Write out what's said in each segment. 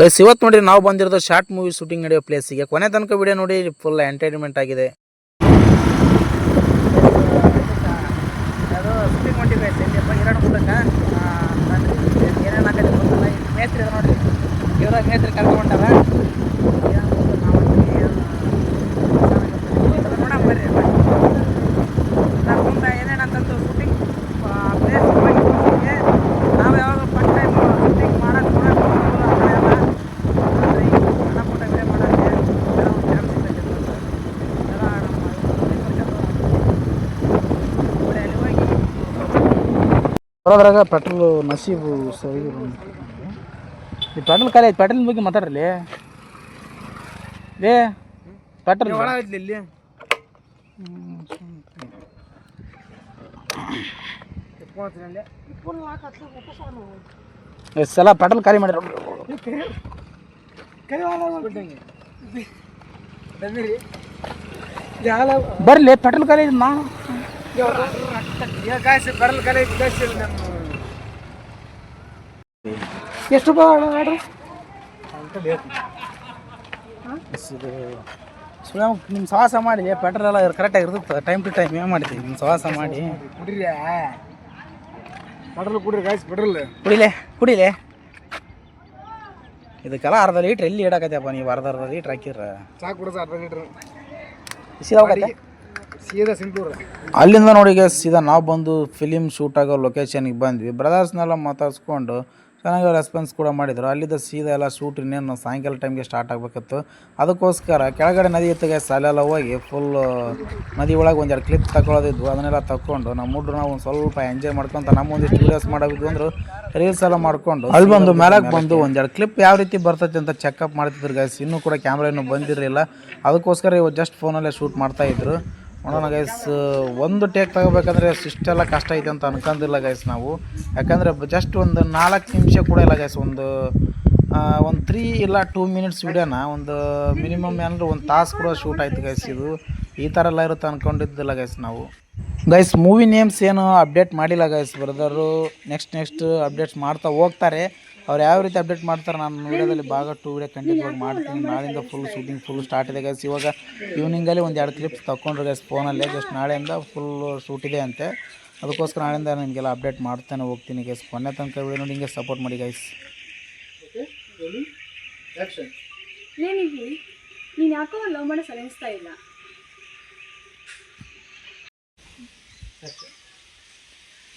Guys ಇವತ್ತು ನೋಡಿ ನಾವು ಬಂದಿರೋದು ಶಾರ್ಟ್ ಮೂವಿ ಶೂಟಿಂಗ್ ನಡೆಯೋ ಪ್ಲೇಸಿಗೆ. ಕೊನೆ ತನಕ ವಿಡಿಯೋ ನೋಡಿ, ಫುಲ್ ಎಂಟರ್ಟೈನ್ಮೆಂಟ್ ಆಗಿದೆ. ಅದು ಶೂಟಿಂಗ್ ಹೊಂಟಿದೆ ಹಿರಣ್ಣ ಗುಡ್ಡಕ್ಕೆ. ಏನೇನು ಹಾಕಿ ಗೊತ್ತಿಲ್ಲ. ಮೇಸ್ತ್ರಿ ನೋಡಿರಿ, ಇವ್ರಾಗ ಮೇಸ್ತ್ರಿ ಕರ್ಕೊಂಡಾರ. ನೋಡೋಣ ಬರ್ರಿ. ಮುಂದೆ ಏನೇನಂತಂದು ಶೂಟಿಂಗ್ ಪ್ಲೇಸ್ ನಾವು ಯಾವಾಗ ಫಸ್ಟ್ ಟೈಮ್ ಶೂಟಿಂಗ್ ಮಾಡೋದು ಬರೋದ್ರಾಗ ಪೆಟ್ರೋಲ್ ನಸೀಬು ಸರಿ. ಈ ಪೆಟ್ರೋಲ್ ಖಾಲಿ ಐತೆ. ಪೆಟ್ರೋಲ್ ಬಗ್ಗೆ ಮಾತಾಡ್ರಲಿ. ಲೇ ಪೆಟ್ರೋಲ್ ಇಲ್ಲಿ ಸಲ ಪೆಟ್ರೋಲ್ ಖಾಲಿ ಮಾಡಿರ ಬರ್ಲಿ. ಪೆಟ್ರೋಲ್ ಖಾಲಿ ಐತೆ. ಎಷ್ಟು ರೂಪಾಯಿ ನಿಮ್ಮ ಸವಾಸ ಮಾಡಿ ಪೆಟ್ರೋಲ್ ಎಲ್ಲ ಕರೆಕ್ಟಾಗಿ ಇರ್ತದೆ. ಟೈಮ್ ಟು ಟೈಮ್ ಏನು ಮಾಡ್ತೀವಿ ನಿಮ್ಮ ಸವಾಸ ಮಾಡಿ. ಕುಡಿರಿ ಪೆಟ್ರೋಲ್ ಕುಡಿರಿ ಗಾಯ್ಸ್. ಪೆಟ್ರೋಲ್ ಕುಡಿಲೆ. ಇದಕ್ಕೆಲ್ಲ ಅರ್ಧ ಲೀಟ್ರ್ ಎಲ್ಲಿ ಇಡಕತ್ತಪ್ಪ ನೀವು? ಅರ್ಧ ಲೀಟ್ರ್ ಹಾಕಿರ ಸಾಕು ಕುಡಿದ. ಅರ್ಧ ಲೀಟ್ರ್ ಸೀದಾ ಸಿಂಪೂರ್. ಅಲ್ಲಿಂದ ನೋಡಿ ಸೀದಾ ನಾವು ಬಂದು ಫಿಲಿಮ್ ಶೂಟ್ ಆಗೋ ಲೊಕೇಶನ್ಗೆ ಬಂದ್ವಿ. ಬ್ರದರ್ಸ್ನೆಲ್ಲ ಮಾತಾಡ್ಸ್ಕೊಂಡು ಚೆನ್ನಾಗಿ ರೆಸ್ಪಾನ್ಸ್ ಕೂಡ ಮಾಡಿದರು. ಅಲ್ಲಿದ್ದ ಸೀದಾ ಎಲ್ಲ ಶೂಟ್ ಇನ್ನೇನು ಸಾಯಂಕಾಲ ಟೈಮ್ಗೆ ಸ್ಟಾರ್ಟ್ ಆಗಬೇಕಿತ್ತು. ಅದಕ್ಕೋಸ್ಕರ ಕೆಳಗಡೆ ನದಿ ಇತ್ತಗೆ ಸಾಲೆಲ್ಲ ಹೋಗಿ ಫುಲ್ ನದಿ ಒಳಗೆ ಒಂದೆರಡು ಕ್ಲಿಪ್ ತಗೊಳ್ಳೋದಿದ್ವು. ಅದನ್ನೆಲ್ಲ ತಗೊಂಡು ನಮ್ಮ ಹುಡ್ರು ನಾವು ಒಂದು ಸ್ವಲ್ಪ ಎಂಜಾಯ್ ಮಾಡ್ಕೊತ ನಮ್ಮೊಂದಿಷ್ಟು ವೀಡಿಯೋಸ್ ಮಾಡೋದಿದ್ವು ಅಂದ್ರೆ ರೀಲ್ಸ್ ಎಲ್ಲ ಮಾಡ್ಕೊಂಡು ಅಲ್ಲಿ ಬಂದು ಮೇಲಕ್ಕೆ ಬಂದು ಒಂದೆರಡು ಕ್ಲಿಪ್ ಯಾವ ರೀತಿ ಬರ್ತೈತೆ ಅಂತ ಚೆಕಪ್ ಮಾಡ್ತಿದ್ರು ಗೈಸ್. ಇನ್ನೂ ಕೂಡ ಕ್ಯಾಮ್ರಾ ಇನ್ನೂ ಬಂದಿರಲಿಲ್ಲ. ಅದಕ್ಕೋಸ್ಕರ ಇವತ್ತು ಜಸ್ಟ್ ಫೋನಲ್ಲೇ ಶೂಟ್ ಮಾಡ್ತಾಯಿದ್ರು. ನೋಡೋಣ ಗೈಸ್. ಒಂದು ಟೇಕ್ ತಗೋಬೇಕಂದ್ರೆ ಇಷ್ಟೆಲ್ಲ ಕಷ್ಟ ಐತೆ ಅಂತ ಅನ್ಕೊಂಡಿಲ್ಲ ಗೈಸ್ ನಾವು. ಯಾಕಂದರೆ ಜಸ್ಟ್ ಒಂದು 4 ನಿಮಿಷ ಕೂಡ ಇಲ್ಲ ಗೈಸ್. ಒಂದು 3 ಇಲ್ಲ 2 ಮಿನಿಟ್ಸ್ ವಿಡಿಯೋನ ಒಂದು ಮಿನಿಮಮ್ ಏನಾದರೂ ಒಂದು ತಾಸು ಕೂಡ ಶೂಟ್ ಆಯಿತು ಗೈಸ್. ಇದು ಈ ಥರ ಎಲ್ಲ ಇರುತ್ತೆ ಅಂದ್ಕೊಂಡಿದ್ದಿಲ್ಲ ಗೈಸ್ ನಾವು. ಗೈಸ್ ಮೂವಿ ನೇಮ್ಸ್ ಏನು ಅಪ್ಡೇಟ್ ಮಾಡಿಲ್ಲ ಗೈಸ್. ಬ್ರದರು ನೆಕ್ಸ್ಟ್ ಅಪ್ಡೇಟ್ಸ್ ಮಾಡ್ತಾ ಹೋಗ್ತಾರೆ. ಅವ್ರು ಯಾವ ರೀತಿ ಅಪ್ಡೇಟ್ ಮಾಡ್ತಾರೆ ನಾನು ವೀಡಿಯೋದಲ್ಲಿ ಭಾಗ 2 ವಿಡಿಯೋ ಕಂಟಿನ್ಯೂ ಮಾಡ್ತೀನಿ. ನಾಳೆಯಿಂದ ಫುಲ್ ಶೂಟಿಂಗ್ ಫುಲ್ ಸ್ಟಾರ್ಟ್ ಇದೆ ಗೈಸ್. ಇವಾಗ ಈವ್ನಿಂಗಲ್ಲಿ ಒಂದು 2 ಕ್ಲಿಪ್ಸ್ ತಗೊಂಡ್ರು ಗೈಸ್ ಫೋನಲ್ಲೇ. ಜಸ್ಟ್ ನಾಳೆಯಿಂದ ಫುಲ್ ಶೂಟ್ ಇದೆ ಅಂತೆ. ಅದಕ್ಕೋಸ್ಕರ ನಾಳೆಯಿಂದ ನಿಮಗೆಲ್ಲ ಅಪ್ಡೇಟ್ ಮಾಡ್ತಾನೆ ಹೋಗ್ತೀನಿ ಗೈಸ್. ಕೊನೆ ತನಕ ವಿಡಿಯೋ ನೋಡಿ ಹಿಂಗೆ ಸಪೋರ್ಟ್ ಮಾಡಿ ಗೈಸ್. ನೀನು ಯಾಕೋ ಲವ್ ಮಾಡೋ ಸಲಿಸ್ತಾ ಇಲ್ಲ.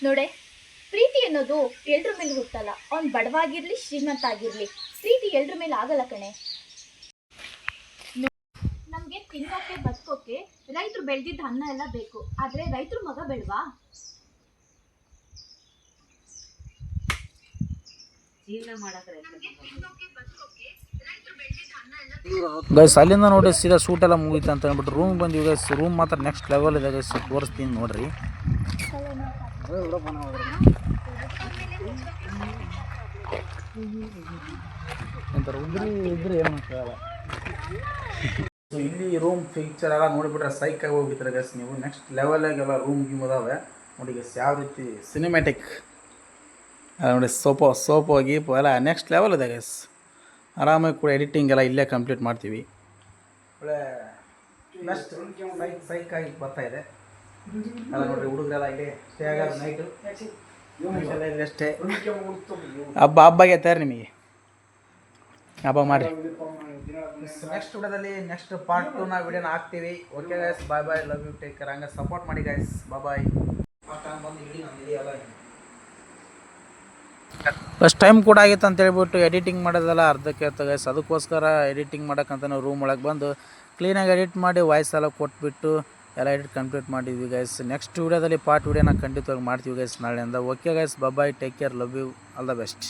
ನೋಡೆ, ಪ್ರೀತಿ ಅನ್ನೋದು ಎಲ್ರ ಮೇಲೆ ಹುಟ್ಟಲ್ಲ. ಅವ್ನು ಬಡವಾಗಿರ್ಲಿ ಶ್ರೀಮಂತ ಆಗಿರ್ಲಿ, ಪ್ರೀತಿ ಎಲ್ರ ಮೇಲೆ ಆಗಲ್ಲ ಕಣೆ. ನಮ್ಗೆ ತಿನ್ನೋಕೆ ಬದುಕೋಕೆ ರೈತರು ಬೆಳೆದಿದ್ದ ಅನ್ನ ಎಲ್ಲ ಬೇಕು. ಆದ್ರೆ ರೈತರು ಮಗ ಬೇಡವಾ? ಗೈಸ್ ಅಲ್ಲಿಂದ ನೋಡಿ ಸೀದಾ ಶೂಟ್ ಎಲ್ಲ ಮುಗೀತು ಅಂತ ಅಂದ್ಬಿಟ್ಟು ರೂಮ್ ಬಂದ್ವಿ ಗೈಸ್. ರೂಮ್ ಮಾತ್ರ ನೆಕ್ಸ್ಟ್ ಲೆವೆಲ್ ಇದೆ ಗೈಸ್. ತೋರಿಸ್ತೀನಿ ನೋಡ್ರಿ. ಇದ್ರೆ ಏನು ಕೇಳಲ್ಲ. ಸೊ ಇಲ್ಲಿ ರೂಮ್ ಫೀಚರ್ ಎಲ್ಲ ನೋಡಿಬಿಟ್ರೆ ಸೈಕಾಗಿ ಹೋಗ್ಬಿಡ್ತಾರೆ ಗೈಸ್ ನೀವು. ನೆಕ್ಸ್ಟ್ ಲೆವೆಲಾಗೆಲ್ಲ ರೂಮ್ ಗೀಮ್ ಅದಾವೆ ನೋಡಿ ಗೈಸ್. ಯಾವ ರೀತಿ ಸಿನಿಮ್ಯಾಟಿಕ್ ನೋಡಿ. ಸೋಪೋ ಗೀಪು ಎಲ್ಲ ನೆಕ್ಸ್ಟ್ ಲೆವೆಲ್ ಇದೆ ಗೈಸ್. ಆರಾಮಾಗಿ ಕೂಡ ಎಡಿಟಿಂಗ್ ಎಲ್ಲ ಇಲ್ಲೇ ಕಂಪ್ಲೀಟ್ ಮಾಡ್ತೀವಿ. ಒಳ್ಳೆ ನೆಕ್ಸ್ಟ್ ಸೈಕಾಗಿ ಬರ್ತಾಯಿದೆ ಎಲ್ಲ ನೋಡಿರಿ. ಹುಡುಗರೆಲ್ಲ ಇಲ್ಲಿ ಸ್ಟೇ ಆಗೋದು ನೈಟು ಇಲ್ಲಿ ಅಷ್ಟೇ. ಹಬ್ಬಗೆ ತಯಾರಿ ನಿಮಗೆ ಹಬ್ಬ ಮಾಡಿ. ನೆಕ್ಸ್ಟ್ ವಿಡಿಯೋದಲ್ಲಿ ನೆಕ್ಸ್ಟ್ ಪಾರ್ಟ್ 2 ನಾವು ವಿಡಿಯೋನ ಹಾಕ್ತೀವಿ. Okay guys, bye love you, take care. ಹಂಗೆ ಸಪೋರ್ಟ್ ಮಾಡಿ ಗೈಸ್. ಬಾಯ್. ಫಸ್ಟ್ ಟೈಮ್ ಕೂಡ ಆಗಿತ್ತು ಅಂತ ಹೇಳ್ಬಿಟ್ಟು ಎಡಿಟಿಂಗ್ ಮಾಡೋದೆಲ್ಲ ಅರ್ಧಕ್ಕೆ ಇರ್ತದೆ ಗೈಸ್. ಅದಕ್ಕೋಸ್ಕರ ಎಡಿಟಿಂಗ್ ಮಾಡೋಕ್ಕಂತ ನಾವು ರೂಮ್ ಒಳಗೆ ಬಂದು ಕ್ಲೀನಾಗಿ ಎಡಿಟ್ ಮಾಡಿ ವಾಯ್ಸ್ ಎಲ್ಲ ಕೊಟ್ಬಿಟ್ಟು ಎಲ್ಲ ಎಡಿಟ್ ಕಂಪ್ಲೀಟ್ ಮಾಡಿದ್ವಿ ಗೈಸ್. ನೆಕ್ಸ್ಟ್ ವಿಡಿಯೋದಲ್ಲಿ ಪಾರ್ಟ್ ವಿಡಿಯೋನ ಖಂಡಿತವಾಗಿ ಮಾಡ್ತೀವಿ ಗೈಸ್ ನಾಳೆಯಿಂದ. Okay guys, bye, take care, love you, all the best.